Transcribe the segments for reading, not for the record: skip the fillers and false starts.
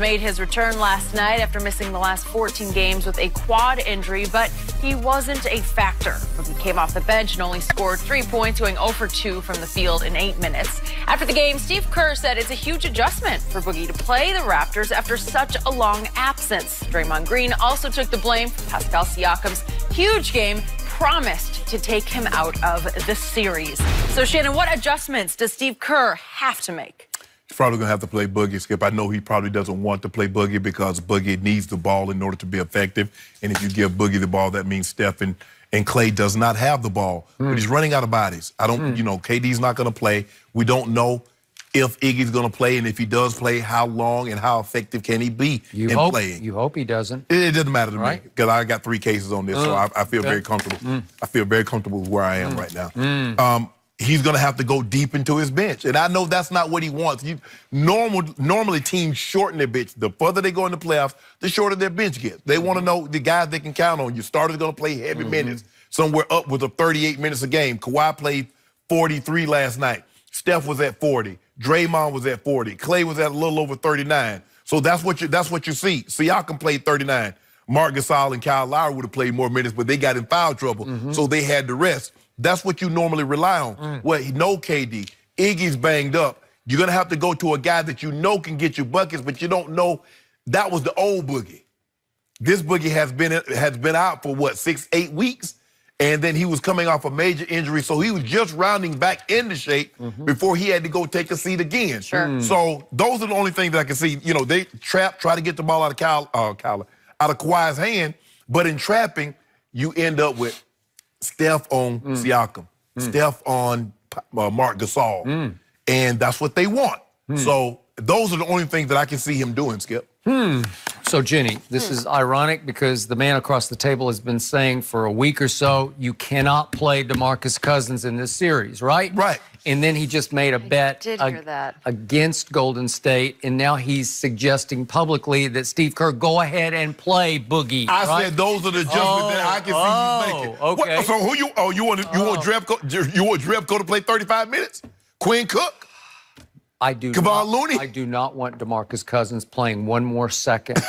made his return last night after missing the last 14 games with a quad injury, but he wasn't a factor. Boogie came off the bench and only scored 3 points, going 0 for 2 from the field in 8 minutes. After the game, Steve Kerr said it's a huge adjustment for Boogie to play the Raptors after such a long absence. Draymond Green also took the blame for Pascal Siakam's huge game, promised to take him out of the series. So, Shannon, what adjustments does Steve Kerr have to make? He's probably going to have to play Boogie, Skip. I know he probably doesn't want to play Boogie because Boogie needs the ball in order to be effective. And if you give Boogie the ball, that means Steph and Klay does not have the ball. But he's running out of bodies. KD's not going to play. We don't know if Iggy's going to play, and if he does play, how long and how effective can he be in playing? You hope he doesn't. It doesn't matter to me because I got 3 cases on this, so I feel very comfortable. I feel very comfortable with where I am right now. He's going to have to go deep into his bench, and I know that's not what he wants. Normally, teams shorten their bench. The further they go in the playoffs, the shorter their bench gets. They want to know the guys they can count on. Your starter's going to play heavy minutes, somewhere up with 38 minutes a game. Kawhi played 43 last night. Steph was at 40. Draymond was at 40. Klay was at a little over 39. So that's what you see. Siakam played 39. Marc Gasol and Kyle Lowry would have played more minutes, but they got in foul trouble, so they had to rest. That's what you normally rely on. Well, no KD. Iggy's banged up. You're going to have to go to a guy that you know can get you buckets, but you don't know. That was the old Boogie. This Boogie has been out for, 6-8 weeks? And then he was coming off a major injury, so he was just rounding back into shape before he had to go take a seat again. So those are the only things that I can see. They try to get the ball out of Kawhi's hand, but in trapping, you end up with Steph on Siakam, Steph on Marc Gasol, and that's what they want. So those are the only things that I can see him doing, Skip. So, Jenny, this is ironic because the man across the table has been saying for a week or so, you cannot play DeMarcus Cousins in this series, right? Right. And then he just made a bet against Golden State, and now he's suggesting publicly that Steve Kerr go ahead and play Boogie. I said those are the adjustments that I can see he's making. Okay. So you want Drevko to play 35 minutes? Quinn Cook? I do not want DeMarcus Cousins playing one more second.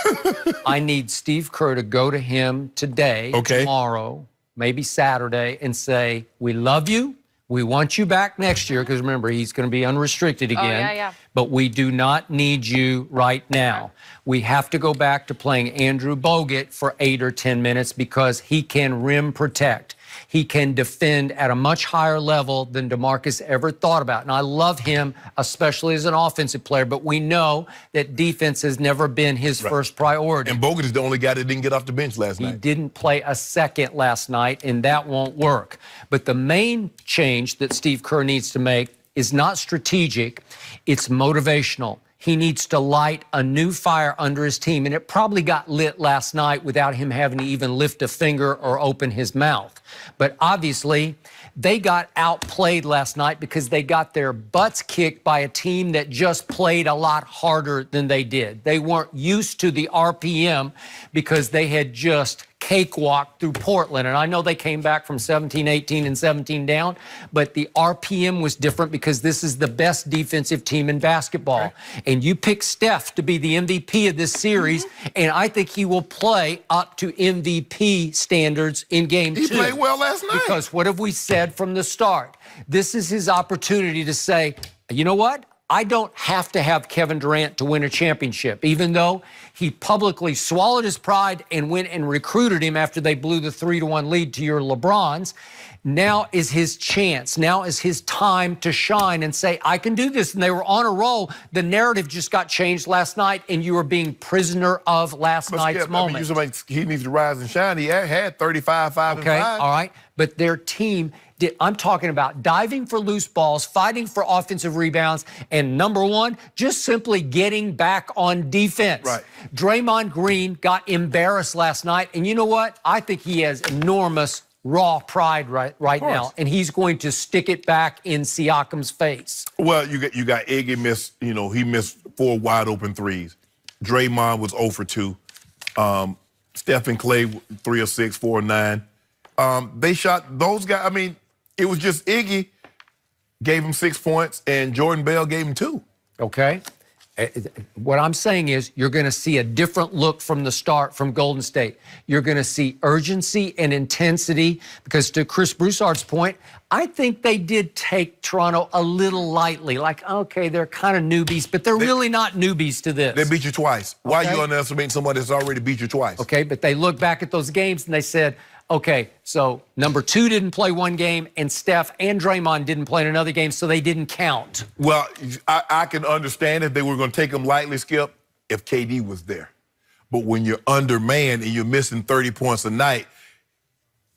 I need Steve Kerr to go to him today, tomorrow, maybe Saturday, and say, we love you. We want you back next year, because remember, he's going to be unrestricted again. But we do not need you right now. We have to go back to playing Andrew Bogut for 8 or 10 minutes because he can rim protect. He can defend at a much higher level than DeMarcus ever thought about. And I love him, especially as an offensive player, but we know that defense has never been his first priority. And Bogut is the only guy that didn't get off the bench last night. He didn't play a second last night, and that won't work. But the main change that Steve Kerr needs to make is not strategic, it's motivational. He needs to light a new fire under his team, and it probably got lit last night without him having to even lift a finger or open his mouth. But obviously, they got outplayed last night because they got their butts kicked by a team that just played a lot harder than they did. They weren't used to the RPM because they had just cakewalked through Portland. And I know they came back from 17, 18, and 17 down, but the RPM was different because this is the best defensive team in basketball. And you pick Steph to be the MVP of this series, and I think he will play up to MVP standards in Game 2. He played well last night. Because what have we said from the start? This is his opportunity to say, you know what? I don't have to have Kevin Durant to win a championship, even though he publicly swallowed his pride and went and recruited him after they blew the 3-1 lead to your LeBrons. Now is his chance. Now is his time to shine and say, I can do this. And they were on a roll. The narrative just got changed last night, and you were being prisoner of last night's moment. He needs to rise and shine. He had 35, 5, and 5. All right. But their team I'm talking about diving for loose balls, fighting for offensive rebounds, and number one, just simply getting back on defense. Draymond Green got embarrassed last night, and you know what? I think he has enormous raw pride right now, and he's going to stick it back in Siakam's face. Well, you got Iggy missed, he missed 4 wide open threes. Draymond was 0 for 2. Steph and Klay 3 of 6, 4 of 9. They shot those guys. I mean, it was just Iggy gave him 6 points, and Jordan Bell gave him 2. Okay. What I'm saying is you're going to see a different look from the start from Golden State. You're going to see urgency and intensity because, to Chris Broussard's point, I think they did take Toronto a little lightly. Like, okay, they're kind of newbies, but they're really not newbies to this. They beat you twice. Okay. Why are you underestimating somebody that's already beat you twice? Okay, but they look back at those games and they said, okay, so number 2 didn't play one game, and Steph and Draymond didn't play in another game, so they didn't count. Well, I can understand if they were going to take them lightly, Skip, if KD was there. But when you're undermanned and you're missing 30 points a night,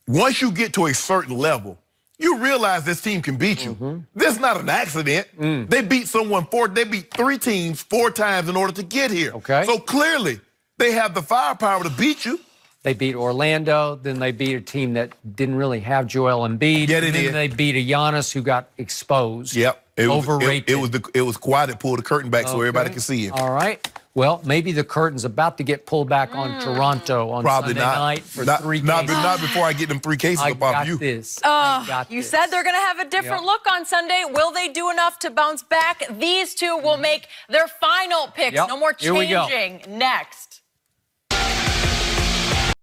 once you get to a certain level, you realize this team can beat you. This is not an accident. They beat they beat 3 teams 4 times in order to get here. Okay. So clearly, they have the firepower to beat you. They beat Orlando, then they beat a team that didn't really have Joel Embiid. Yeah, then they beat a Giannis who got exposed. Yep. Overrated. It was Kawhi that pulled the curtain back so everybody could see him. All right. Well, maybe the curtain's about to get pulled back on Toronto on Sunday night for 3 games. Not before I get them 3 cases up off you. You said they're going to have a different look on Sunday. Will they do enough to bounce back? These two will make their final picks. No more changing. Next.